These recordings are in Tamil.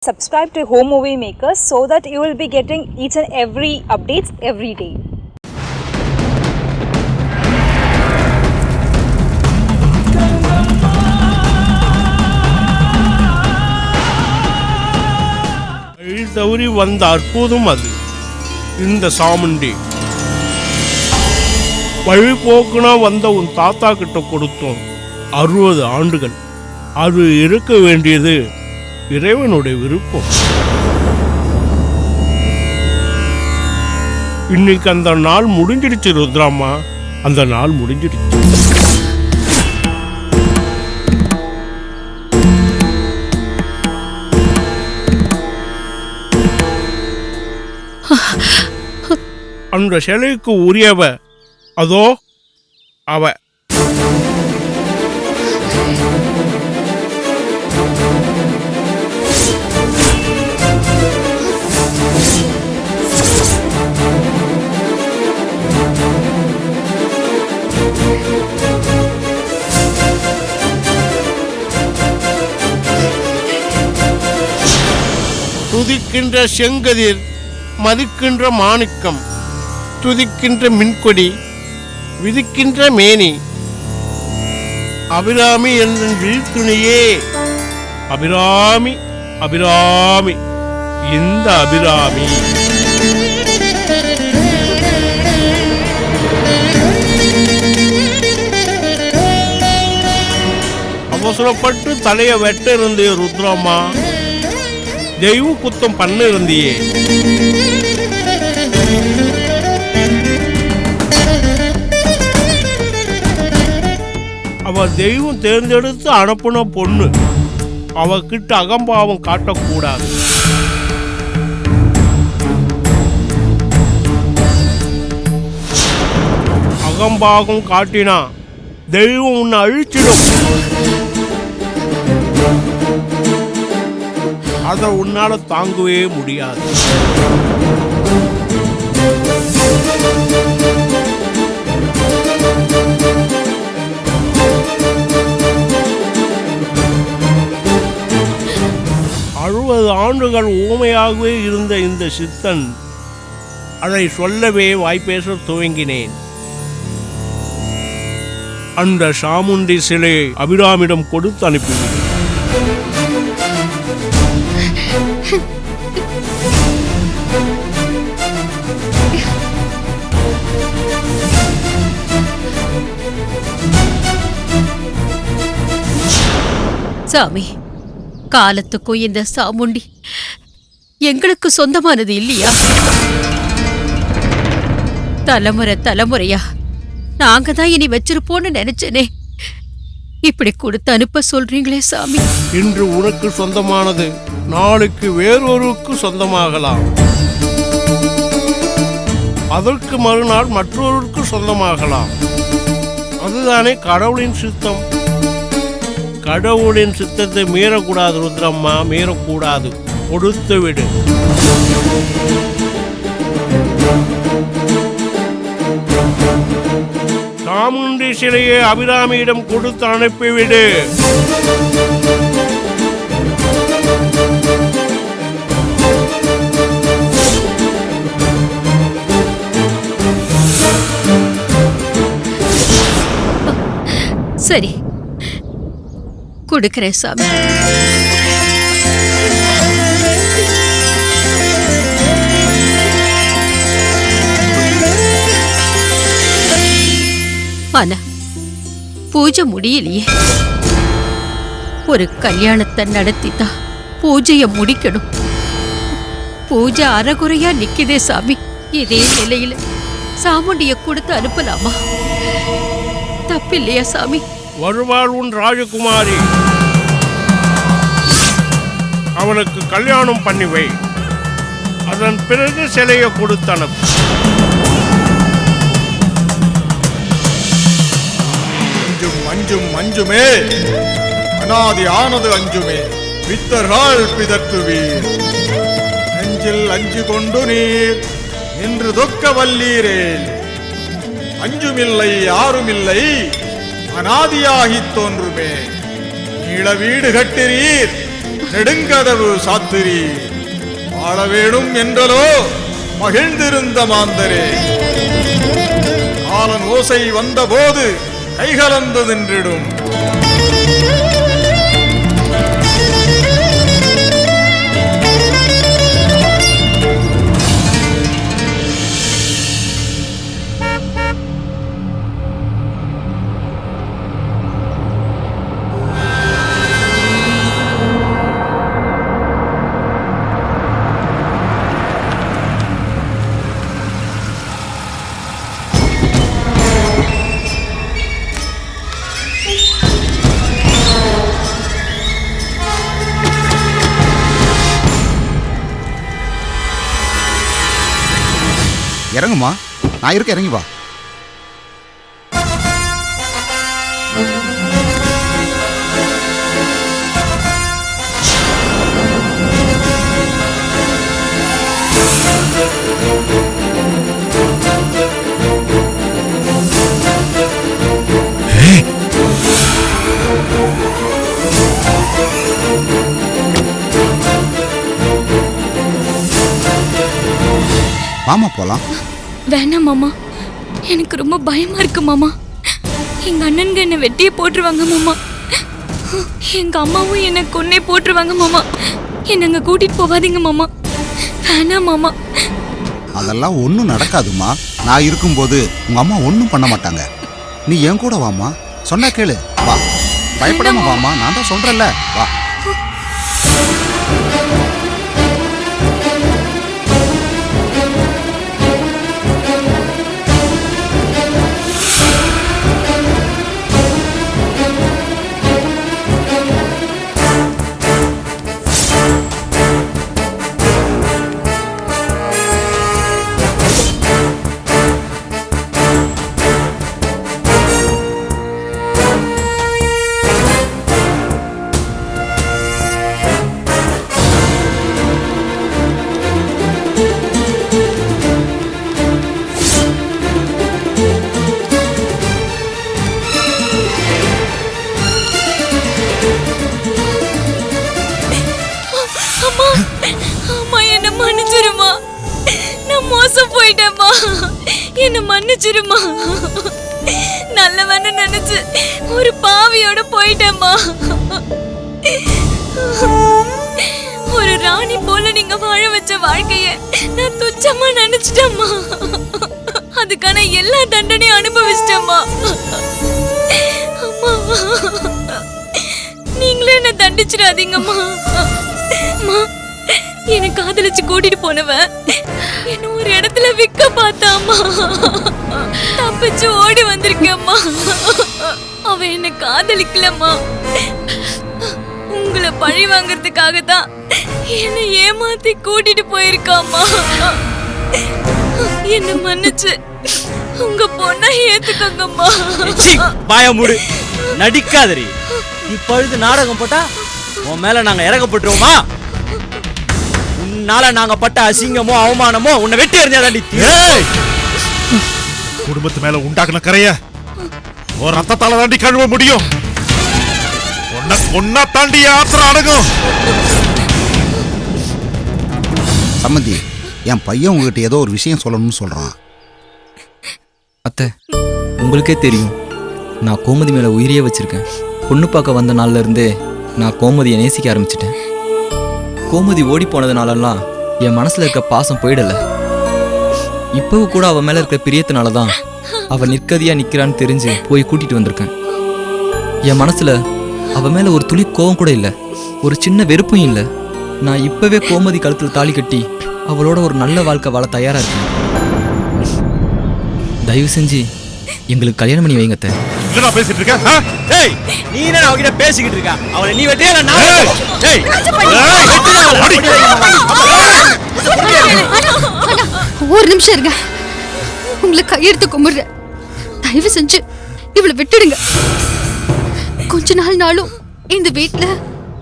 subscribe to Home Movie Makers so that you will be getting each and every updates every day. தவறி வந்த அற்புதம் அது இந்த சாமுண்டி. வழிபோக்குனா வந்த உன் தாத்தா கிட்ட கொடுத்தோம் 60 ஆண்டுகள். அது இருக்க வேண்டியது இறைவனுடைய விருப்பம். இன்னைக்கு அந்த நாள் முடிஞ்சிடுச்சு ருத்ராமா, அந்த நாள் முடிஞ்சிடுச்சு. அந்த சிலைக்கு உரியவ அதோ அவ. துதிக்கின்ற செங்கதிர், மதிக்கின்ற மாணிக்கம், துதிக்கின்ற மின்கொடி, விதிக்கின்ற மேனி, அபிராமி என்ற விழித்துணையே. அபிராமி அபிராமி இந்த அபிராமி. அவசரப்பட்டு தலைய வெட்ட இருந்தே ருத்ரம்மா, தெய்வ குத்தம் பண்ண இருந்தியே. அவ தெய்வம் தேர்ந்தெடுத்து அனுப்புன பொண்ணு, அவகிட்ட அகம்பாவம் காட்டக்கூடாது. அகம்பாவம் காட்டினா தெய்வம் உன்னை அழிச்சிடும். அதை உன்னால தாங்கவே முடியாது. ஆண்டுகள் ஊமையாகவே இருந்த இந்த சித்தன் அதை சொல்லவே வாய்ப்பேச துவங்கினேன். அந்த சாமுண்டி சிலையை அபிராமிடம் கொடுத்து அனுப்பினேன். சாமி, காலத்துக்கும் இந்த சாமுண்டி எங்களுக்கு சொந்தமானது இல்லையா? தலைமுறை தலைமுறையா நாங்க தான் இனி வச்சிருப்போம்னு நினைச்சனே. இப்படி கொடுத்து அனுப்ப சொல்றீங்களே சாமி. இன்று உனக்கு சொந்தமானது நாளைக்கு வேறொருக்கு சொந்தமாகலாம். அதற்கு மறுநாள் மற்றொருக்கு சொந்தமாகலாம். அதுதானே கடவுளின் சித்தம். கடவுளின் சித்தத்தை மீறக்கூடாது ருத்ரம்மா, மீறக்கூடாது. கொடுத்து விடு. சாமுண்டி சிலையை அபிராமியிடம் கொடுத்து அனுப்பிவிடு. சரி, கொடுக்கிறேன் சாமி. ஆனா பூஜை முடியலையே. ஒரு கல்யாணத்தை நடத்திதான் பூஜைய முடிக்கணும். பூஜை அறகுறையா நிக்குதே சாமி. இதே நிலையில சாமுண்டிய கொடுத்து அனுப்பலாமா? தப்பில்லையா சாமி? வருவாள் உன் ராஜகுமாரி. அவனுக்கு கல்யாணம் பண்ணி வை. அதன் பிறகு சிலையை கொடுத்து அனுப்பு. அஞ்சும் அஞ்சுமே, அநாதி ஆனது அஞ்சுமே, பித்தர்கள் பிதற்றுவீர். நெஞ்சில் அஞ்சு கொண்டு நீர் நின்று தொக்க வல்லீரேல். அஞ்சுமில்லை யாருமில்லை, அநாதியாகி தோன்றுமே. நீள வீடு கட்டிரீர், நெடுங்கதவு சாத்திரி. வாழ வேணும் என்றலோ மகிழ்ந்திருந்த மாந்தரே, காலன் ஓசை வந்தபோது கைகலந்து நின்றிடும். இறங்குமா, நான் இருக்க, இறங்கி வா. மாமா போலாம். வேணாம் மாமா, எனக்கு ரொம்ப பயமா இருக்கு மாமா. எங்க அண்ணனுங்க என்ன வெட்டியே போட்டுருவாங்க மாமா. எங்க அம்மாவும் என்ன கொன்னே போட்டுருவாங்க மாமா. என்ன அங்க கூட்டிட்டு போகாதீங்க மாமா. வேணாம் மாமா. அதெல்லாம் ஒன்றும் நடக்காதுமா. நான் இருக்கும்போது உங்க அம்மா ஒன்றும் பண்ண மாட்டாங்க. நீ என் கூட வாமா, சொன்னா கேளு, வா. பயப்படாம வாமா, நான் தான் சொல்றேன்ல, வா. என்ன மன்னிச்சிருமா. நல்லவன்னு நினைச்சு ஒரு பாவியோட போயிட்டேம்மா. ஒரு ராணி போல நீங்க வாழ வச்ச வாழ்க்கைய நான் துச்சமா நினைச்சிட்டேம்மா. அதுக்கான எல்லா தண்டனையும் அனுபவிச்சிட்டேம்மா. அம்மா, நீங்களே என்ன தண்டிச்சிடாதீங்கம்மா. என்னை காதலிச்சு கூட்டிட்டு போனவன் என்ன ஒரு இடத்துல விக்க பார்த்தாம்மா. தப்பிச்சு ஓடி வந்திருக்கேம்மா. அவன் என்ன காதலிக்கலம்மா. உங்களை பழி வாங்கறதுக்காக தான் என்னை ஏமாத்தி கூட்டிட்டு போயிருக்காம்மா. என்ன மன்னிச்சு உங்க பொண்ணை ஏத்துக்கங்கம்மா. பாய மூடு, நடிக்காதரி. இப்பொழுது நாடகம் போட்டா உன் மேல நாங்க இறக்கப்பட்டுருவோமா? உன்னால நாங்க பட்ட அசிங்கமோ அவமானமோ உன்னை வெட்டி எறிஞ்சாதாண்டி. குடும்பத்து மேல உண்டாக்குன கரைய ஒரு ரத்தத்தால தாண்டி கழுவ முடியும். ஒன்னா தாண்டி ஆத்திரம் அடங்கும். சம்மந்தி, என் பையன் உங்ககிட்ட ஏதோ ஒரு விஷயம் சொல்லணும்னு சொல்றான். அத்தை, உங்களுக்கே தெரியும், நான் கோமதி மேல உயிரியே வச்சிருக்கேன். பொண்ணு பார்க்க வந்த நாள்ல இருந்தே நான் கோமதியை நேசிக்க ஆரம்பிச்சிட்டேன். கோமதி ஓடி போனதுனாலலாம் என் மனசுல இருக்க பாசம் போயிடல. இப்பவும் கூட அவ மேல இருக்க பிரியத்தினாலதான் அவ நிற்கதியா நிக்கிறான்னு தெரிஞ்சு போய் கூட்டிட்டு வந்திருக்கேன். என் மனசுல அவ மேல ஒரு துளி கோவம் கூட இல்ல, ஒரு சின்ன வெறுப்பும் இல்ல. நான் இப்பவே கோமதி கழுத்துல தாலி கட்டி அவளோட ஒரு நல்ல வாழ்க்கை வாழ தயாரா இருக்கேன். தயவு செஞ்சு எங்களுக்கு கல்யாணம் பண்ணி வைங்க. என்னடா பேசிட்டு இருக்க? டேய், நீ என்ன அவகிட்ட பேசிக்கிட்டு இருக்க? அவளை நீ வெட்டியா நான்? டேய், ஒரு நிமிஷம் இருங்க, உங்களை கையெடுத்து கும்பிடுறேன். தயவு செஞ்சு இவளை விட்டுடுங்க. கொஞ்ச நாளும் இந்த வீட்டுல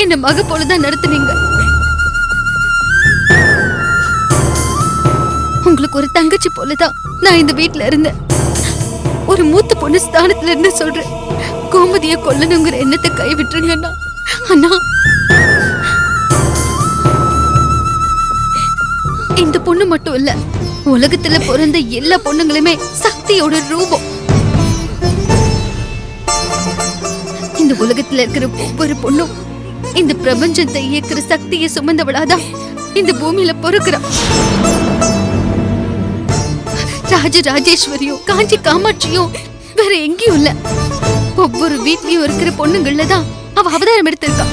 என்ன மக போலதான் நடத்துனீங்க. உங்களுக்கு ஒரு தங்கச்சி போலதான் நான் இந்த வீட்டுல இருந்தேன். ஒரு மூத்த பொண்ணு ஸ்தானத்துல இருந்து சொல்றேன், கோமதியை கொல்லணுங்கிற எண்ணத்தை கை விட்டுருங்கண்ணா. அண்ணா, இந்த பொண்ணு மட்டும் இல்ல, உலகத்துல பிறந்த எல்லா பொண்ணுங்களுமே சக்தியோட ரூபம். இந்த உலகத்துல இருக்கிற ஒவ்வொரு பொண்ணும் இந்த பிரபஞ்சத்தை இயக்குற சக்தியை சுமந்தவளாதான் இந்த பூமியில பொறுக்கிறா. ராஜராஜேஸ்வரியும் காஞ்சி காமாட்சியும் வேற எங்கேயும் இல்ல, ஒவ்வொரு வீட்லயும் இருக்கிற பொண்ணுங்கள்ல தான் அவ அவதாரம் எடுத்திருக்கா.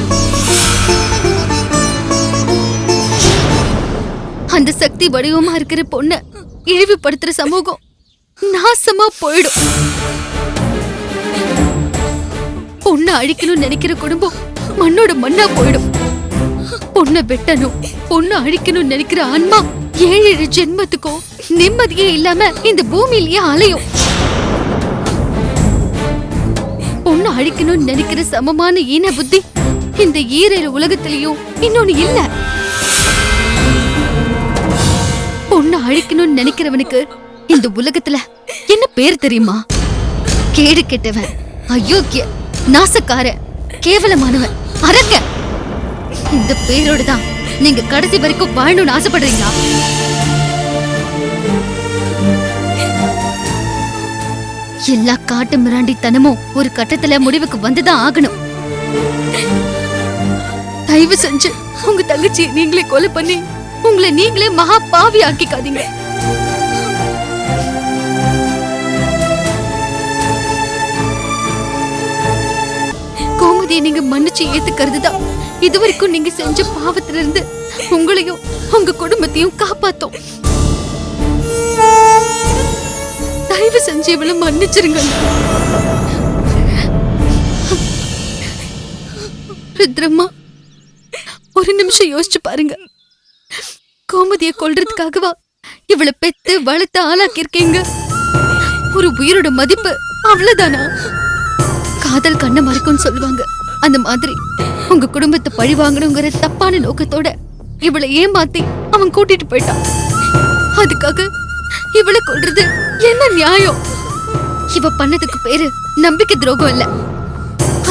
அந்த சக்தி வடிவமா இருக்கிற பொண்ண இழிவுபடுத்துற சமூகம் நாசமா போயிடும். பொண்ணை அழிக்கணும்னு நினைக்கிற குடும்பம் மண்ணோட மண்ணா போயிடும். பொண்ணை வெட்டணும், பொண்ணை அழிக்கணும்னு நினைக்கிற ஆன்மா 7 ஜென்மத்துக்கும் நிம்மதியே இல்லாம இந்த பூமியிலேயே அலையும். பொண்ணை அழிக்கணும்னு நினைக்கிற சமமான ஈன புத்தி இந்த ஈரேழு உலகத்திலையும் இன்னொன்னு இல்ல. பொண்ணை அழிக்கணும்னு நினைக்கிறவனுக்கு இந்த உலகத்துல என்ன பேர் தெரியுமா? கேடு கெட்டவன், அயோக்கிய, நாசக்கார, கேவலமானவன், அரக்க. இந்த பேரோட தான் நீங்க கடைசி வரைக்கும் வாழணும்னு ஆசைப்படுறீங்களா? எல்லா காட்டு மிராண்டித்தனமும் ஒரு கட்டத்துல முடிவுக்கு வந்துதான் ஆகணும். தயவு செஞ்சு உங்க தங்கச்சி நீங்களே கொலை பண்ணி உங்களை நீங்களே மகா பாவி ஆக்கிக்காதீங்க. கோமதியை நீங்க மன்னிச்சு ஏத்துக்கிறது தான் இதுவரைக்கும் நீங்க செஞ்ச பாவத்துல இருந்து உங்களையும் உங்க குடும்பத்தையும் காப்பாத்தோம். தயவு செஞ்சு இவளை மன்னிச்சிருங்க. ருத்ரம்மா, ஒரு நிமிஷம் யோசிச்சு பாருங்க. கோமதியை கொல்றதுக்காகவா இவளை பெத்து வளர்த்து ஆளாக்கியிருக்கீங்க? ஒரு உயிரோட மதிப்பு அவ்வளவுதானா? காதல் கண்ணை மறைக்கும்னு சொல்லுவாங்க. அந்த மாதிரி உங்க குடும்பத்தை பழி வாங்கணுங்கிற தப்பான நோக்கத்தோட இவளை ஏமாத்தி அவன் கூட்டிட்டு போயிட்டான். அதுக்காக இவளை கொல்றது என்ன நியாயம்? இவ பண்ணதுக்கு பேரு நம்பிக்கை துரோகம் இல்ல,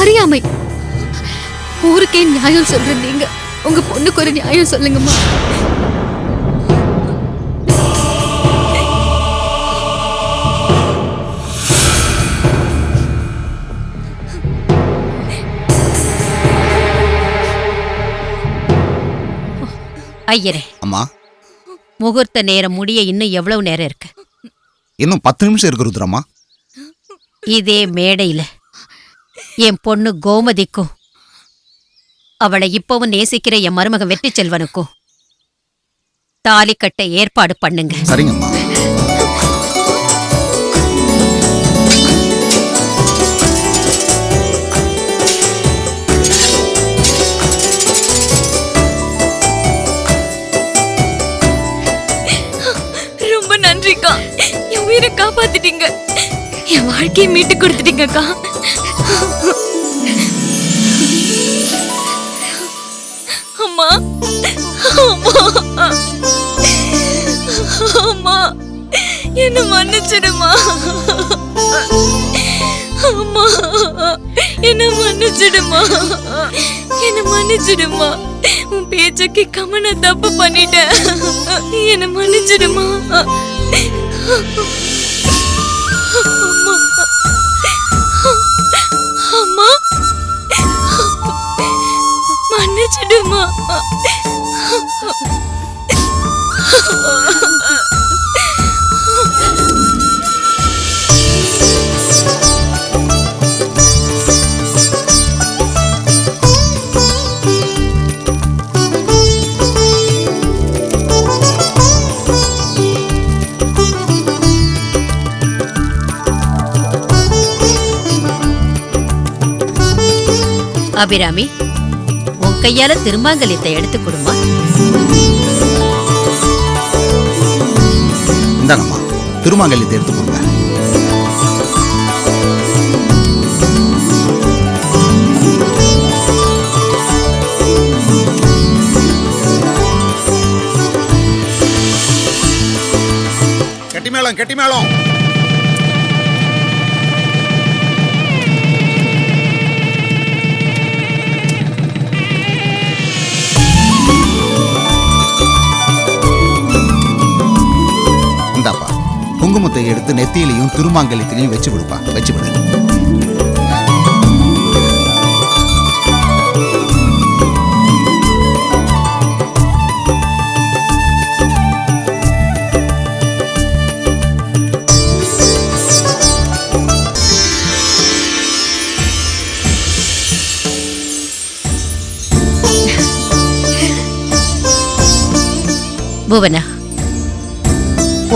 அறியாமை. ஊருக்கே நியாயம் சொல்ற நீங்க உங்க பொண்ணுக்கு ஒரு நியாயம் சொல்லுங்கம்மா. ஐயரே, அம்மா, முகூர்த்த நேரம் முடிய இன்னும் எவ்வளவு நேரம் இருக்கு? இன்னும் 10 நிமிஷம் இருக்கு ருத்ரம்மா. இதே மேடையில என் பொண்ணு கோமதிக்கும் அவளை இப்பவும் நேசிக்கிற என் மருமகன் வெற்றி செல்வனுக்கும் தாலி கட்ட ஏற்பாடு பண்ணுங்க. சரிங்கம்மா. ரொம்ப நன்றிக்கா, என் உயிரை காப்பாத்திட்டீங்க, என் வாழ்க்கையை மீட்டு கொடுத்துட்டீங்கக்கா. அம்மா, அம்மா, அம்மா, என்ன மன்னிச்சிடுமா. அம்மா, என்ன மன்னிச்சிடுமா, என்ன மன்னிச்சிடுமா. உன் பேச்ச கேட்காம நான் தப்பு பண்ணிட்டேன், என்ன மன்னிச்சிடுமா. அம்மா, மன்னிச்சிடுமா. அபிராமி, உன் கையால திருமாங்கல்யத்தை எடுத்து கொடுமா. இந்தாங்கம்மா, திருமாங்கல்யத்தை எடுத்து கொடுங்க. கெட்டி மேளம், கெட்டி மேளம். குங்குமத்தை எடுத்து நெத்தியிலையும் திருமாங்கலத்திலையும் வச்சு விடுப்பா, வச்சு விடு. புவனா,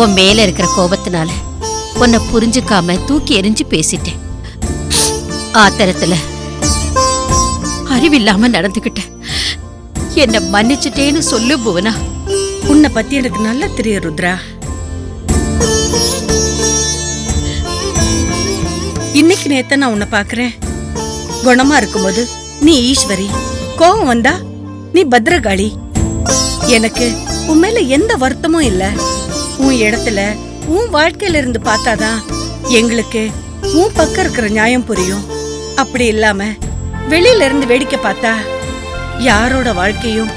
உன் மேல இருக்கிற கோபத்தினால உன்னை புரிஞ்சுக்காம தூக்கி எறிஞ்சு பேசிட்டேன். ஆத்திரத்துல அறிவில்லாம நடந்துகிட்டேன். என்ன மன்னிச்சுட்டேன்னு சொல்லு புவனா. உன்னை பத்தி எனக்கு நல்லா தெரியும் ருத்ரா. இன்னைக்கு நேத்த நான் உன்னை பாக்குறேன். குணமா இருக்கும்போது நீ ஈஸ்வரி, கோபம் வந்தா நீ பத்ரகாளி. எனக்கு உன் மேல எந்த வருத்தமும் இல்ல. உன் இடத்துல உன் வாழ்க்கையில இருந்து பார்த்தாதான் எங்களுக்கு உன் பக்கம் இருக்கிற நியாயம் புரியும். அப்படி இல்லாம வெளியில இருந்து வேடிக்கை பார்த்தா யாரோட வாழ்க்கையும்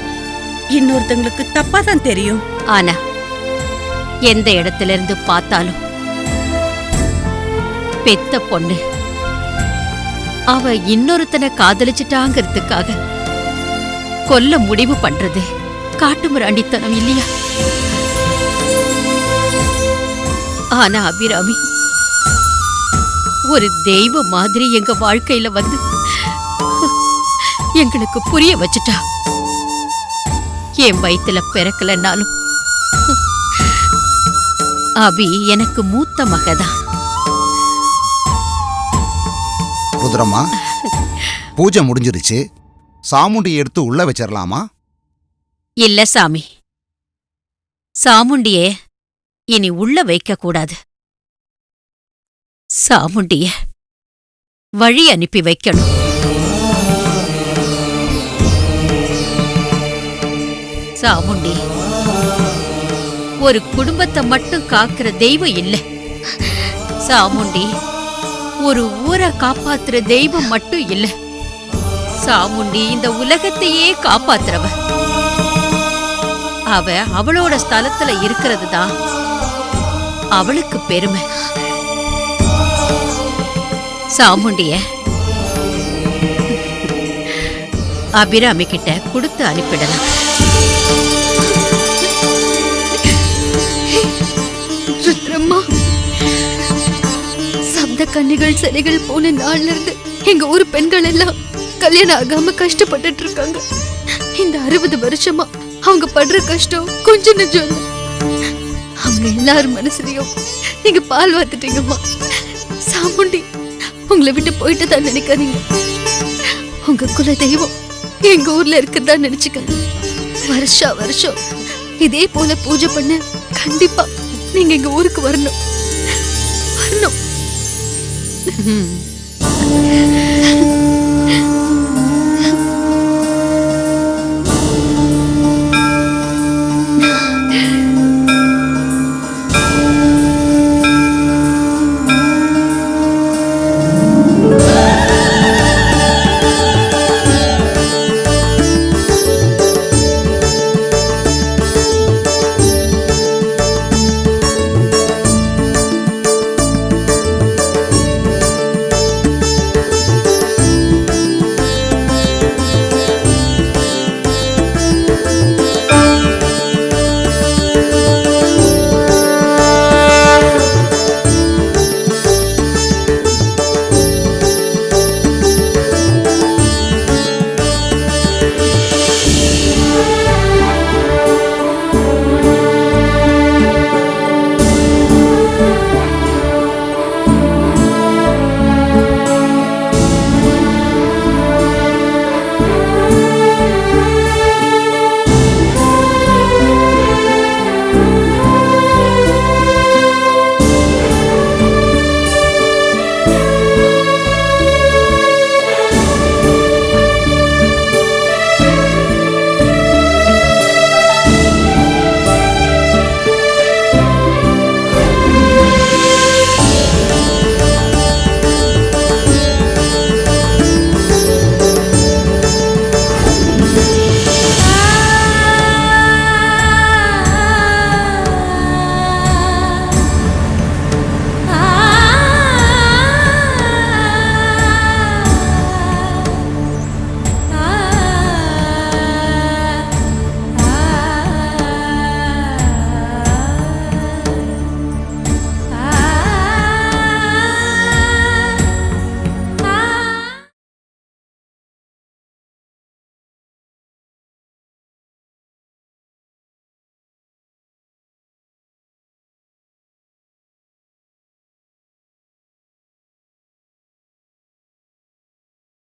இன்னொருத்தங்களுக்கு தப்பா தான் தெரியும். ஆனா எந்த இடத்துல இருந்து பார்த்தாலும் பெத்த பொண்ணு அவ இன்னொருத்தனை காதலிச்சிட்டாங்கிறதுக்காக கொல்ல முடிவு பண்றது காட்டுமிராண்டித்தனம் இல்லையா? ஆனா அபிராமி ஒரு தெய்வ மாதிரி எங்க வாழ்க்கையில வந்து எங்களுக்கு புரிய வச்சுட்டா. என் வயித்துல பிறக்கலன்னாலும் அபி எனக்கு மூத்த மகதான். ருத்ரம்மா, பூஜை முடிஞ்சிருச்சு. சாமுண்டி எடுத்து உள்ள வச்சிடலாமா? இல்ல சாமி, சாமுண்டிய இனி உள்ள வைக்க கூடாது. சாமுண்டிய வழி அனுப்பி வைக்கணும். சாமுண்டி ஒரு குடும்பத்தை மட்டும் காக்கிற தெய்வம் இல்ல. சாமுண்டி ஒரு ஊரை காப்பாத்துற தெய்வம் மட்டும் இல்ல. சாமுண்டி இந்த உலகத்தையே காப்பாத்துறவ. அவ அவளோட ஸ்தலத்துல இருக்கிறது தான் அவளுக்கு பெருமை. சாமுண்டிய அபிராமி கிட்ட கொடுத்து அனுப்பிடலாம். ருத்ரம்மா, சப்த கன்னிகள் சிலைகள் போன நாள்ல இருந்து எங்க ஊர் பெண்கள் எல்லாம் கல்யாணம் ஆகாம கஷ்டப்பட்டுட்டு இருக்காங்க. இந்த 60 வருஷமா அவங்க படுற கஷ்டம் கொஞ்சம் நெஞ்சம். அவங்க எல்லாரும் மனசுலயும் நீங்க பால் வாத்துட்டீங்கம்மா. சாமுண்டி உங்களை விட்டு போயிட்டு தான் நினைக்காதீங்க. உங்க குல தெய்வம் எங்க ஊர்ல இருக்குதா நினைச்சுக்கங்க. வருஷா வருஷம் இதே போல பூஜை பண்ண கண்டிப்பா நீங்க எங்க ஊருக்கு வரணும். வரணும்.